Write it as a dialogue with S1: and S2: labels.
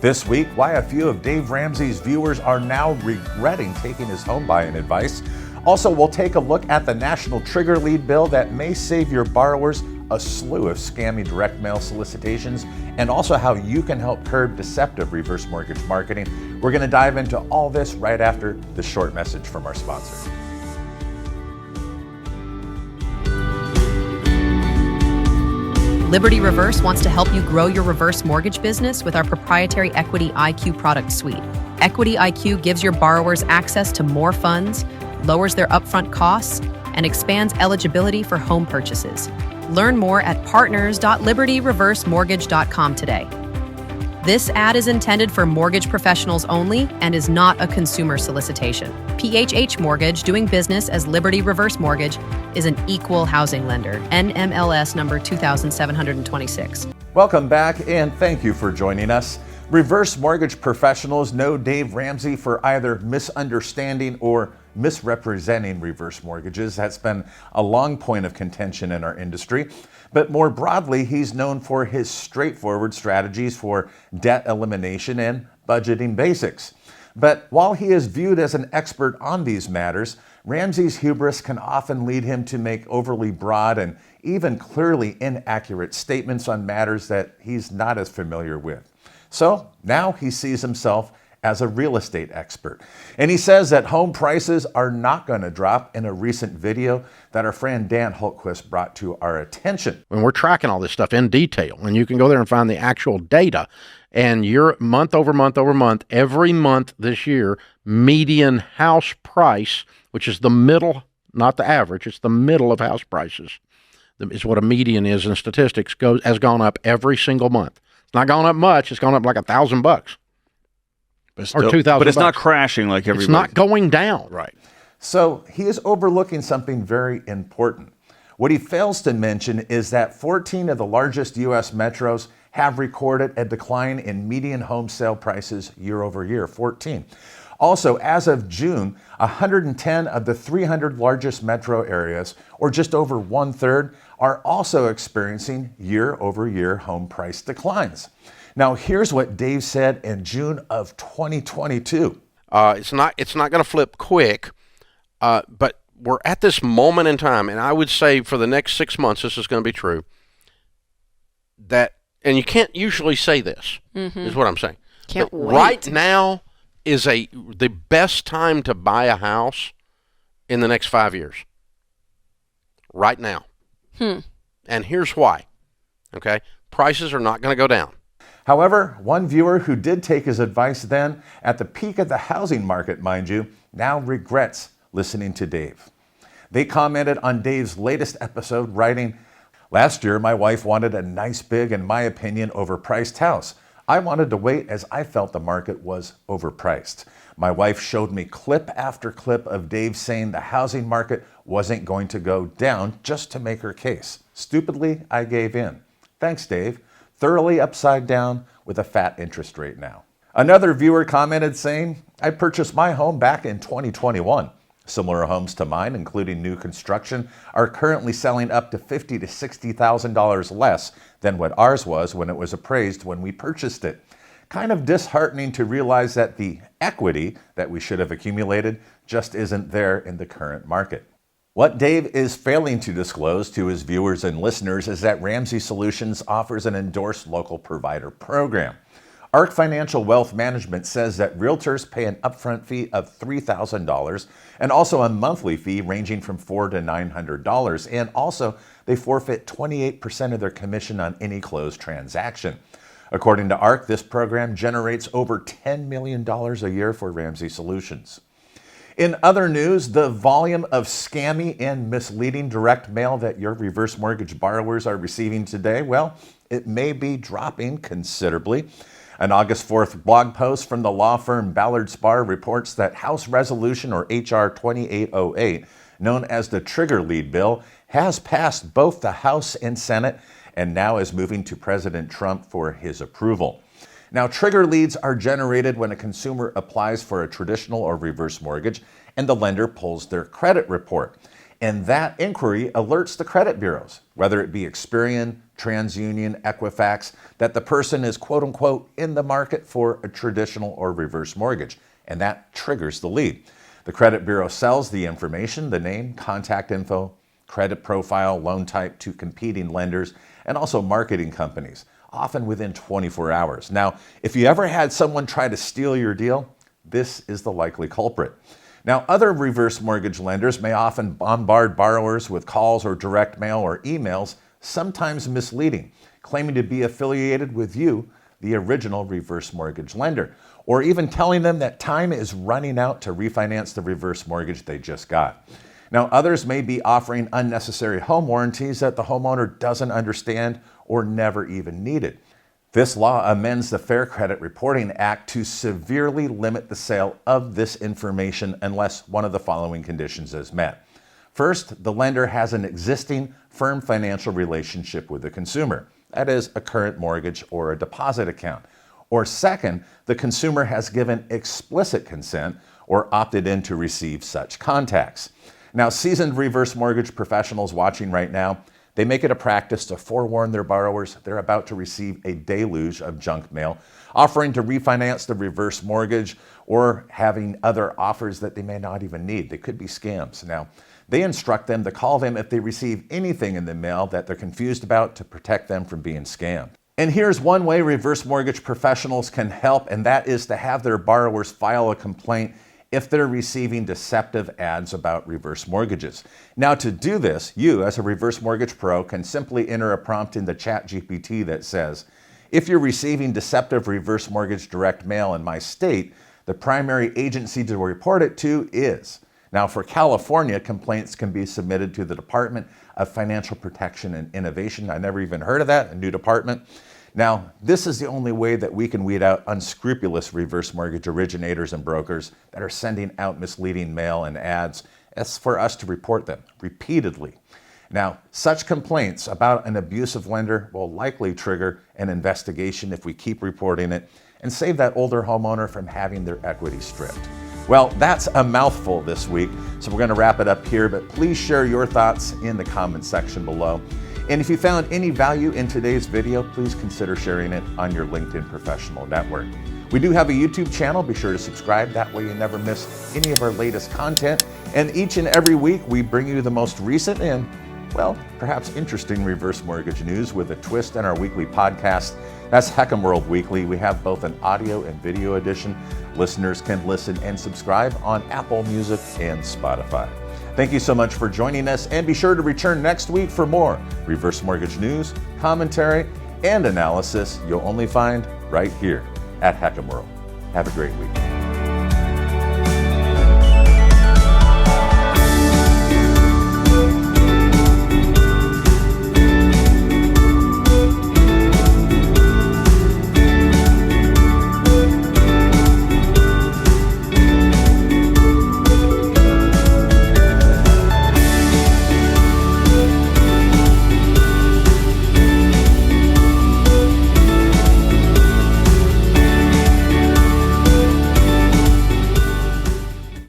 S1: This week, why a few of Dave Ramsey's viewers are now regretting taking his home buying advice. Also, we'll take a look at the national trigger lead bill that may save your borrowers a slew of scammy direct mail solicitations, and also how you can help curb deceptive reverse mortgage marketing. We're going to dive into all this right after the short message from our sponsor.
S2: Liberty Reverse wants to help you grow your reverse mortgage business with our proprietary Equity IQ product suite. Equity IQ gives your borrowers access to more funds, lowers their upfront costs, and expands eligibility for home purchases. Learn more at partners.libertyreversemortgage.com today. This ad is intended for mortgage professionals only and is not a consumer solicitation. PHH Mortgage, doing business as Liberty Reverse Mortgage, is an equal housing lender. NMLS number 2726.
S1: Welcome back, and thank you for joining us. Reverse mortgage professionals know Dave Ramsey for either misunderstanding or misrepresenting reverse mortgages. That's been a long point of contention in our industry. But more broadly, he's known for his straightforward strategies for debt elimination and budgeting basics. But while he is viewed as an expert on these matters, Ramsey's hubris can often lead him to make overly broad and even clearly inaccurate statements on matters that he's not as familiar with. So now he sees himself as a real estate expert. And he says that home prices are not going to drop in a recent video that our friend Dan Hultquist brought to our attention.
S3: And we're tracking all this stuff in detail, and you can go there and find the actual data. And your month over month over month, every month this year, median house price, which is the middle, not the average, it's the middle of house prices, is what a median is in statistics, has gone up every single month. It's not gone up much, it's gone up like $1,000. Or $2,000.
S4: But it's not crashing like everybody.
S3: It's not going down.
S4: Right.
S1: So he is overlooking something very important. What he fails to mention is that 14 of the largest U.S. metros have recorded a decline in median home sale prices year over year, 14. Also, as of June, 110 of the 300 largest metro areas, or just over 1/3, are also experiencing year over year home price declines. Now, here's what Dave said in June of 2022.
S3: It's not going to flip quick, but we're at this moment in time, and I would say for the next 6 months, this is going to be true, that, and you can't usually say this, is what I'm saying.
S5: Can't wait.
S3: Right now is the best time to buy a house in the next 5 years. Right now. And here's why. Okay? Prices are not going to go down.
S1: However, one viewer who did take his advice then, at the peak of the housing market, mind you, now regrets listening to Dave. They commented on Dave's latest episode, writing, "Last year, my wife wanted a nice, big, in my opinion, overpriced house. I wanted to wait as I felt the market was overpriced. My wife showed me clip after clip of Dave saying the housing market wasn't going to go down just to make her case. Stupidly, I gave in. Thanks, Dave. Thoroughly upside down with a fat interest rate now." Another viewer commented saying, "I purchased my home back in 2021. Similar homes to mine, including new construction, are currently selling up to $50,000 to $60,000 less than what ours was when it was appraised when we purchased it. Kind of disheartening to realize that the equity that we should have accumulated just isn't there in the current market." What Dave is failing to disclose to his viewers and listeners is that Ramsey Solutions offers an endorsed local provider program. Arc Financial Wealth Management says that realtors pay an upfront fee of $3,000 and also a monthly fee ranging from $400 to $900. And also, they forfeit 28% of their commission on any closed transaction. According to Arc, this program generates over $10 million a year for Ramsey Solutions. In other news, the volume of scammy and misleading direct mail that your reverse mortgage borrowers are receiving today, well, it may be dropping considerably. An August 4th blog post from the law firm Ballard Spahr reports that House Resolution, or H.R. 2808, known as the Trigger Lead Bill, has passed both the House and Senate and now is moving to President Trump for his approval. Now, trigger leads are generated when a consumer applies for a traditional or reverse mortgage and the lender pulls their credit report. And that inquiry alerts the credit bureaus. whether it be Experian, TransUnion, Equifax, that the person is quote unquote in the market for a traditional or reverse mortgage, and that triggers the lead. The credit bureau sells the information, the name, contact info, credit profile, loan type to competing lenders and also marketing companies, often within 24 hours. Now, if you ever had someone try to steal your deal, this is the likely culprit. Now, other reverse mortgage lenders may often bombard borrowers with calls or direct mail or emails, sometimes misleading, claiming to be affiliated with you, the original reverse mortgage lender, or even telling them that time is running out to refinance the reverse mortgage they just got. Now, others may be offering unnecessary home warranties that the homeowner doesn't understand or never even needed. This law amends the Fair Credit Reporting Act to severely limit the sale of this information unless one of the following conditions is met. First, the lender has an existing firm financial relationship with the consumer, that is, a current mortgage or a deposit account. Or second, the consumer has given explicit consent or opted in to receive such contacts. Now, seasoned reverse mortgage professionals watching right now, they make it a practice to forewarn their borrowers they're about to receive a deluge of junk mail, offering to refinance the reverse mortgage or having other offers that they may not even need. They could be scams. Now, they instruct them to call them if they receive anything in the mail that they're confused about to protect them from being scammed. And here's one way reverse mortgage professionals can help, and that is to have their borrowers file a complaint if they're receiving deceptive ads about reverse mortgages. Now, to do this, you as a reverse mortgage pro can simply enter a prompt in the ChatGPT that says, if you're receiving deceptive reverse mortgage direct mail in my state, the primary agency to report it to is. Now, for California, complaints can be submitted to the Department of Financial Protection and Innovation. I never even heard of that, a new department. Now, this is the only way that we can weed out unscrupulous reverse mortgage originators and brokers that are sending out misleading mail and ads. It's for us to report them repeatedly. Now, such complaints about an abusive lender will likely trigger an investigation if we keep reporting it and save that older homeowner from having their equity stripped. Well, that's a mouthful this week, so we're going to wrap it up here, but please share your thoughts in the comment section below. And if you found any value in today's video, please consider sharing it on your LinkedIn professional network. We do have a YouTube channel. Be sure to subscribe. That way you never miss any of our latest content. And each and every week, we bring you the most recent and, well, perhaps interesting reverse mortgage news with a twist in our weekly podcast. That's Heck'em World Weekly. We have both an audio and video edition. Listeners can listen and subscribe on Apple Music and Spotify. Thank you so much for joining us, and be sure to return next week for more reverse mortgage news, commentary, and analysis you'll only find right here at Heck'em World. Have a great week.